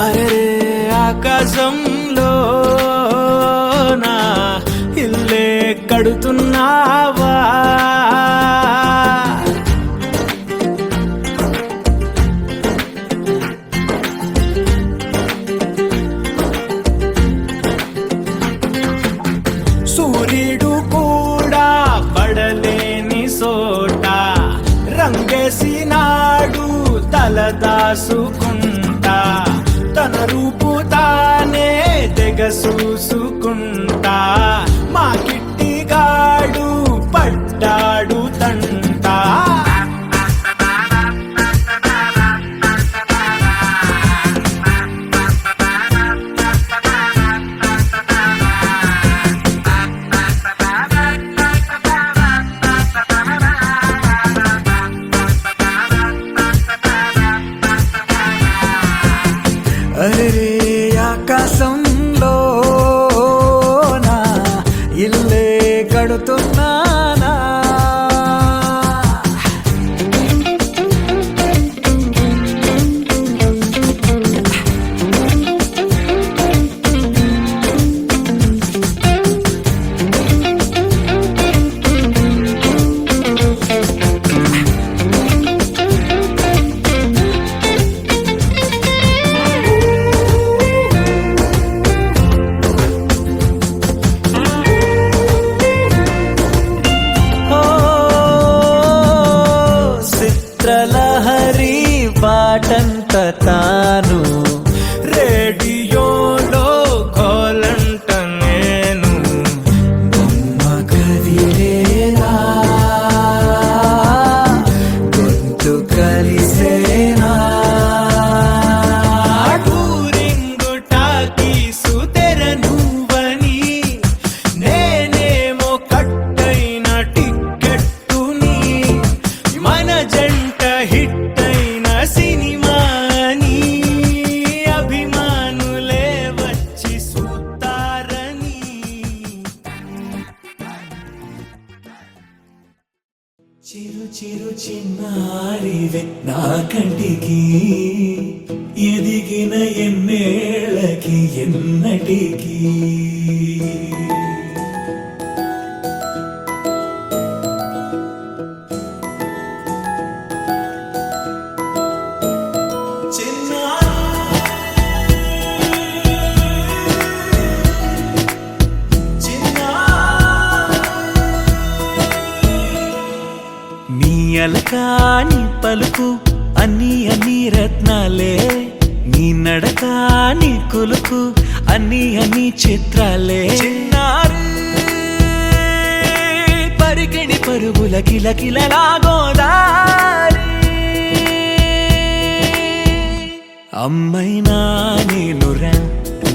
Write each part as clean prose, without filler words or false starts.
అరే ఆకాశంలో నా ఇల్లే కడుతున్నావా? సూర్యుడు కూడా పడలేని సోట రంగేసినాడు తలదాసుకుంటా, తన రూపు తానే తెగ చూసుకుంటా, మా కిట్టిగాడు పడ్డాడు తంటా. అరే ఆకాశంలో నా ఇల్లే కడుతున్నానా? చిత్రలహరి పాటంత తాను రేడియోలో కోలంట నేను బొమ్మ కదిలేనా గొంతు కలిసేనా టూరింగు టాకీసు తెర నువ్వని నేనేమో కట్టైన టిక్కెట్టుని మన జంట హిట్ అయిన సినిమాని అభిమానులే వచ్చి చూస్తారని. చిరు చిరు చిన్నారివే నా కంటికి ఎదిగిన ఎన్నేళ్ళకి ఎన్నటికి నీ అలకాని పలుకు అన్ని అన్ని రత్నాలే, నీ నడకాని కులుకు అన్ని అన్ని చిత్రాలే. చిన్నారి పరికిణి పరుగుల కిలకిలలా గోదారి, అమ్మైనా నేనురా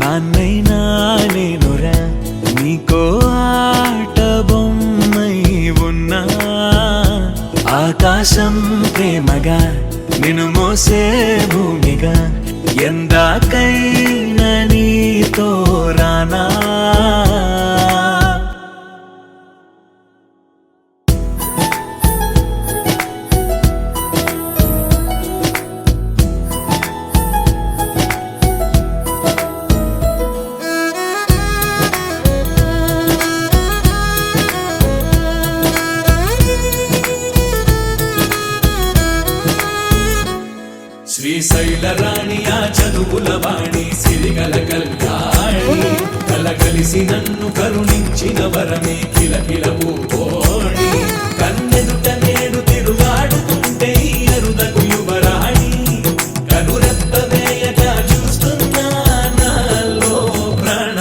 నాన్నైనా నేనురా, నీకో ఆట బొమ్మై ఉన్నా. ఆకాశం ప్రేమగా నిన్ను మోసే భూమిగా ఎందాకైనా నీతో రానా. శ్రీశైల రాణి ఆ చదువుల వాణి సిరిగల కళ్యాణి, కలగలిసి నన్ను కరుణించిన వరమే కిలకిల పూకోణి. కన్నెదుట నేడు తిరుగాడుతుంటే అరుదకు యువరాణి, కనురెప్ప వేయగా చూస్తున్నా నాలో ప్రాణ.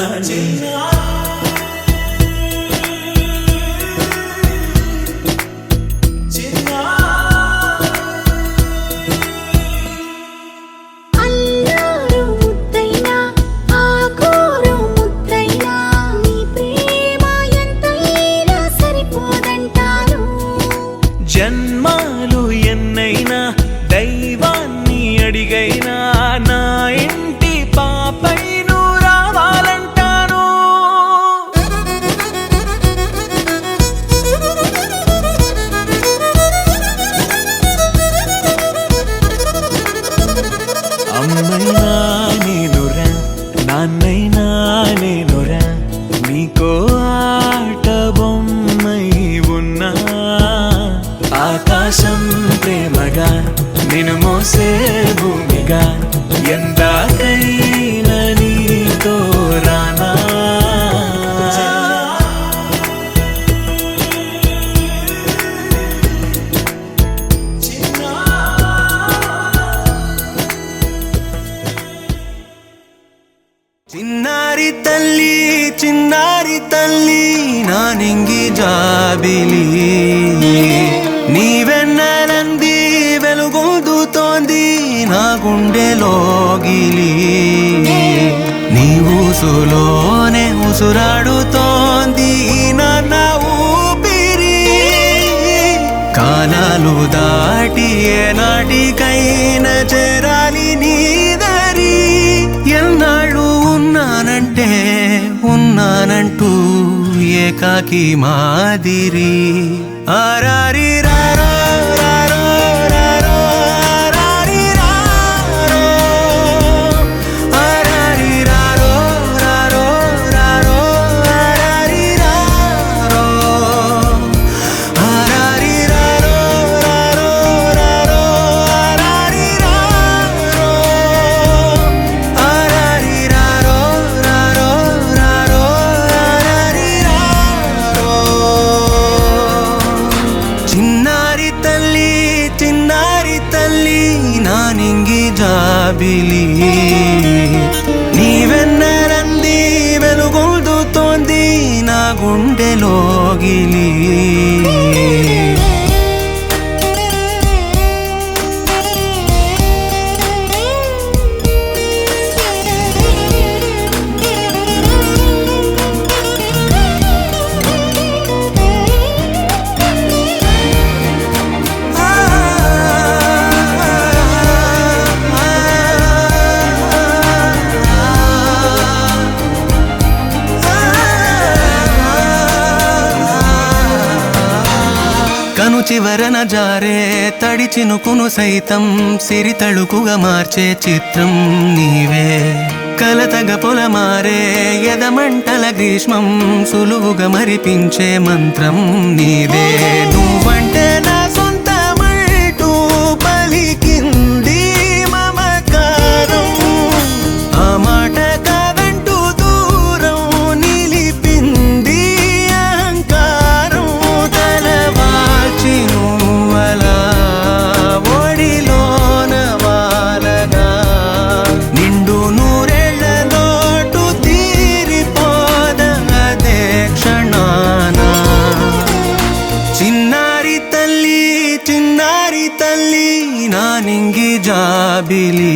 సరే తల్లి చిన్నారి తల్లి నా నింగి జాబిలి నీవెన్నెలంది వెలుగొందుతోంది నా గుండెలోగిలి నీ ఊసులోనే ఉసురాడుతోంది నాన్న ఊపిరి కాలాలు దాటి ఏనాటికైనా చేరాలి నీ దరి ఎన్నాళ్ళు ఉన్నానంటూ ఏకాకి మాదిరి ఆరారి రారో రారో రారో ఆరారి రారో ఆరారి రారో రారో రారో ఆరారి రారో ఆరారి రారో రారో రారో ఆరారి రారో ఆరారి రారో రారో రారో ఆరారి రారో చిన్నారి తల్లి నా నింగి జాబిలి నీవెన్నెలంది వెలుగొందుతోంది నా గుండెలోగిలి కను చివరన జారే తడి చినుకును సైతం సిరి తళుకుగా మార్చే చిత్రం నీవే కలతగ పొలమారే ఎదమంటల గ్రీష్మం సులువుగా మరిపించే మంత్రం నీదే నువ్వంటే నా సొంతమంటూ పలికింది మమకారం ఆ మాట కాదంటూ దూరం నిలిపింది అహంకారం తలవాల్చి నువ్వలా ఒడిలోన వాలగా నిండు నూరేళ్ల లోటు తీరిపోదదే క్షణాన చిన్నారి తల్లి నా నింగి జాబిలి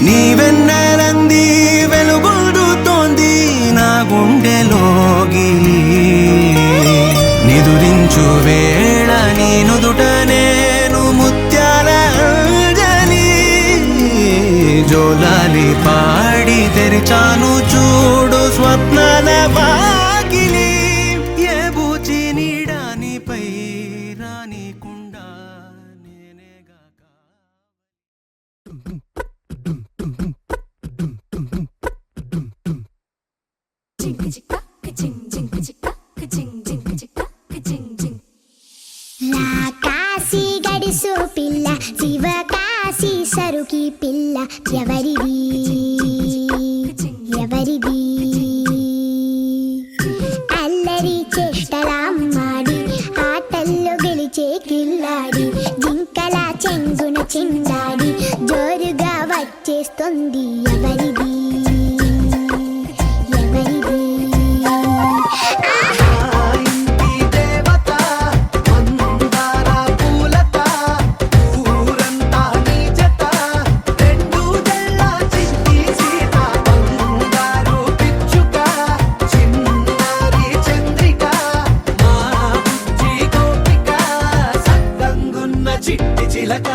నీవెన్నెలంది వెలుగొందుతోంది నా గుండెలోగిలి నిదురించు వేళ నీ నుదుట నేను ముత్యాల అంజలి జోలాలి పాడి తెరిచాను చూడు స్వప్నాల వాకిలి ఏ బూచి నీడానిపై రానికుండా నేనేగాక కాశీ గడిసు పిల్ల శివ కాశీ సరుకి పిల్ల ఎవరిది ఎవరిది అల్లరి చేష్టలామ్మాడి ఆటల్లో గెలిచే కిల్లాడి జింకల చెంగున చిందాడి జోరుగా వచ్చేస్తుంది ఎవరిది ఎవరిది చిట్టి చిలక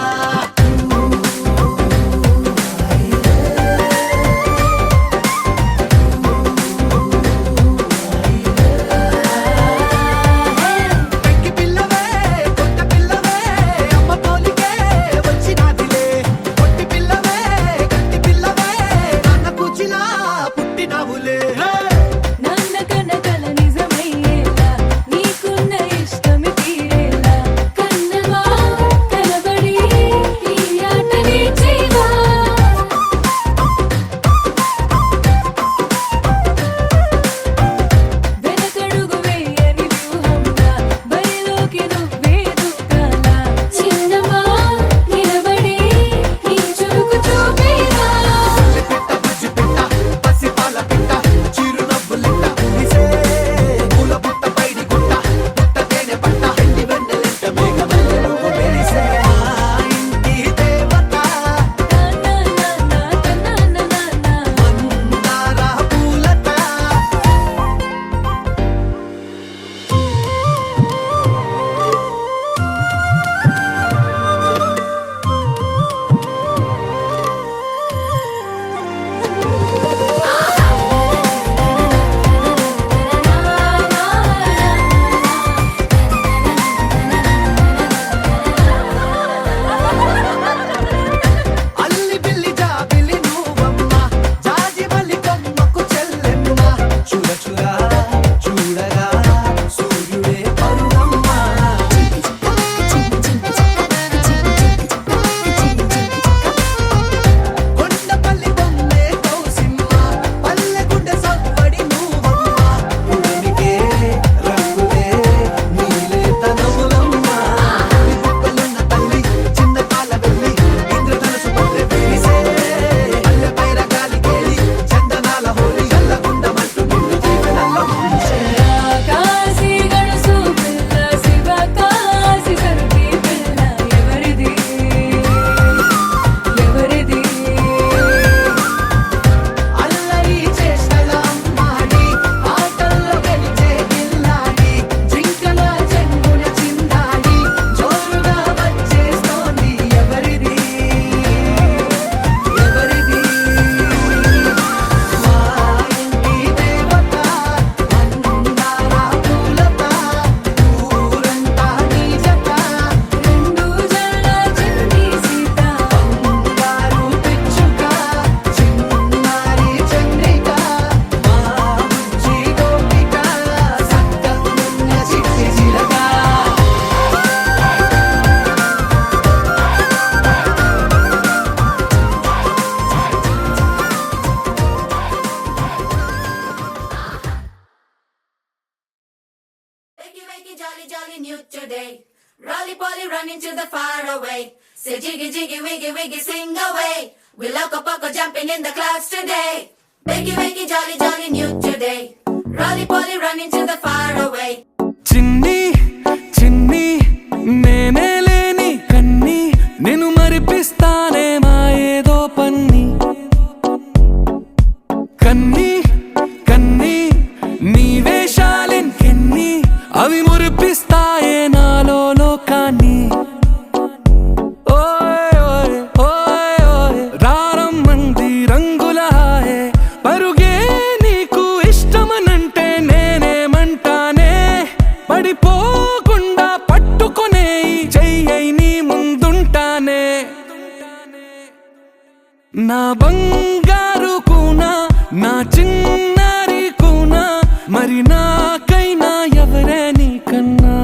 jolly, jolly new today. Rolly poly running to the far away. Say jiggy, jiggy, wiggy, wiggy, sing away. We loco poco jumping in the clouds today. Wakey, wakey, jolly, jolly new today. Rolly poly running to the far away. చిన్ని చిన్ని నేనే లేని కన్ని నేను మరిపిస్తానే మా ఏదో పన్ని కన్ని కన్ని నీ వేషాలెన్కెన్ని అవి మురిపిస్తాయే నాలో లోకాన్ని ఓయ్ ఓయ్ ఓయ్ ఓయ్ రారమ్మంది రంగుల హాయే పరుగే నీకు ఇష్టమనంటే నేనేమంటానే పడిపోకుండా పట్టుకునే చెయ్యై నీ ముందుంటానే నా బంగారు కూనా నా చిన్నారి కూనా మరి నాకైనా ఎవరే నీకన్నా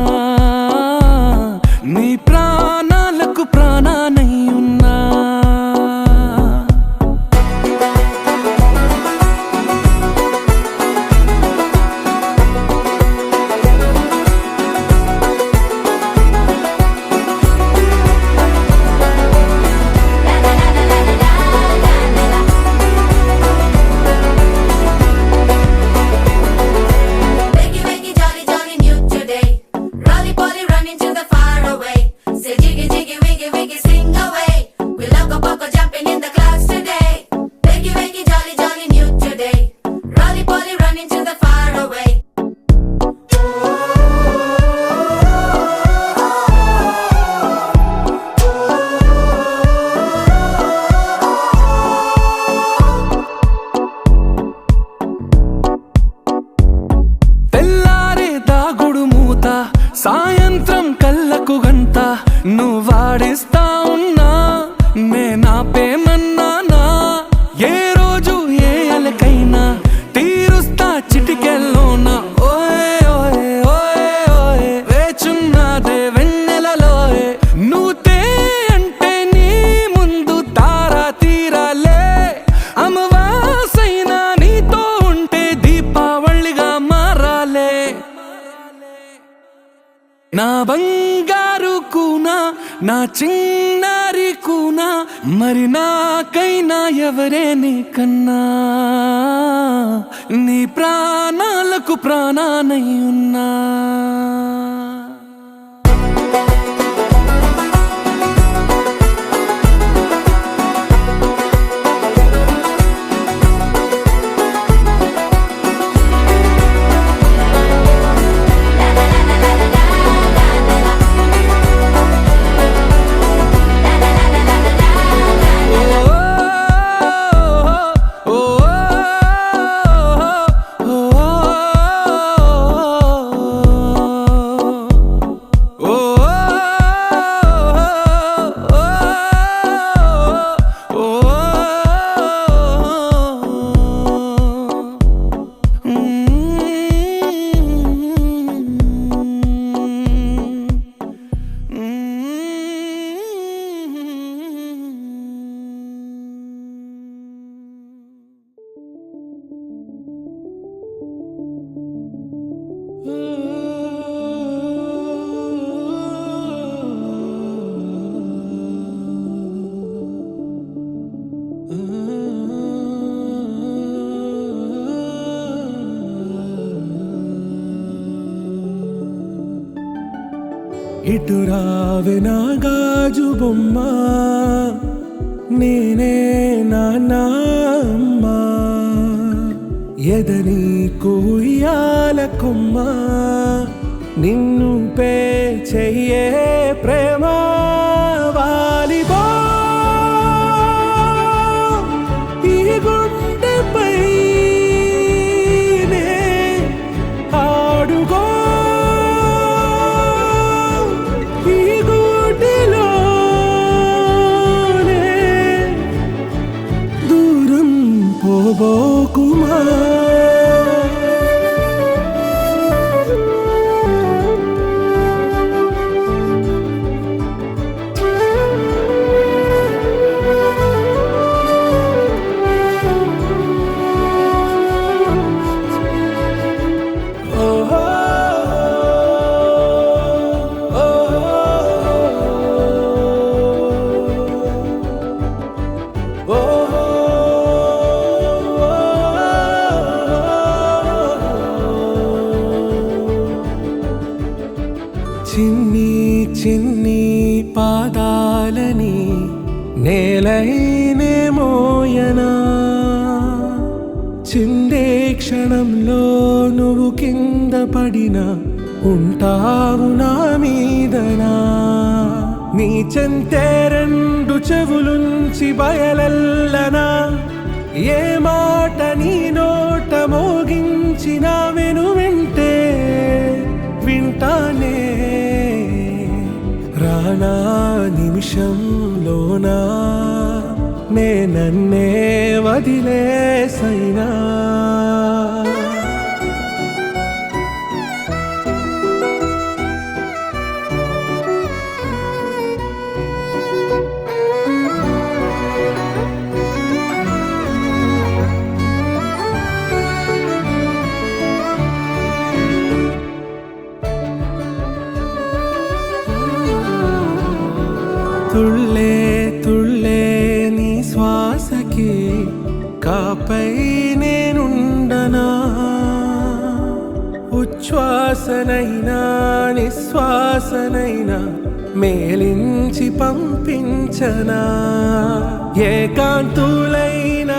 నీ ప్రాణాలకు ప్రాణానై ఉన్నా Wakey, wakey, jolly, jolly new today. Rolly poly running to the far away. Say jiggy, jiggy, wiggy, wiggy, sing away. We loco poco jumping in the clouds today. Wakey, wakey, jolly, jolly new today. Rolly poly running to the far away. తెల్లారే దాగుడు మూత సాయంత్రం కళ్ళకు గంట నువ్వాడిస్తా ఉన్నా నేనాపేమన్నానా ఏ రోజు ఏ అలకైనా తీరుస్తా చిటికెల్లోనా ఓయ్ ఓయ్ ఓయ్ ఓయ్ వేచున్నాదే వెన్నెలలోయే నువ్వుతే అంటే నీ ముందు తారా తీరాలే అమవాసైనా నీతో ఉంటే దీపావళిగా మారాలే నా బంగారు కూనా నా చిన్నారి కూనా మరి నాకైనా ఎవరే నీకన్నా నీ ప్రాణాలకు ప్రాణానై ఉన్నా ఇటు రావే నా గాజు బొమ్మ నేనే నాన్న అమ్మ ఎదని కుయ్యాల కొమ్మ నిన్ను పే చెయ్యే ప్రేమ వాలిబో ఈ గుండెపై నే ఆడుగో ఈ గుడిలోనే దూరం పోబోకుమా గుండెలైనే మోయనా చిందే క్షణంలో నువ్వు కింద పడినా ఉంటావు నా మీదనా నీ చెంతే రెండు చెవులుంచి బయలెల్లనా ఏ మాట నీ నోట మోగించిన వెను వింటే వింటానే రానా నిమిషంలోనా నే నన్నే వదిలేసైనా తుళ్ళే తుళ్ళే నీ శ్వాసకి కాపై నేనుండనా ఉచ్ఛ్వాసనైనా నిశ్వాసనైనా మేలించి పంపించనా ఏకాంతులైన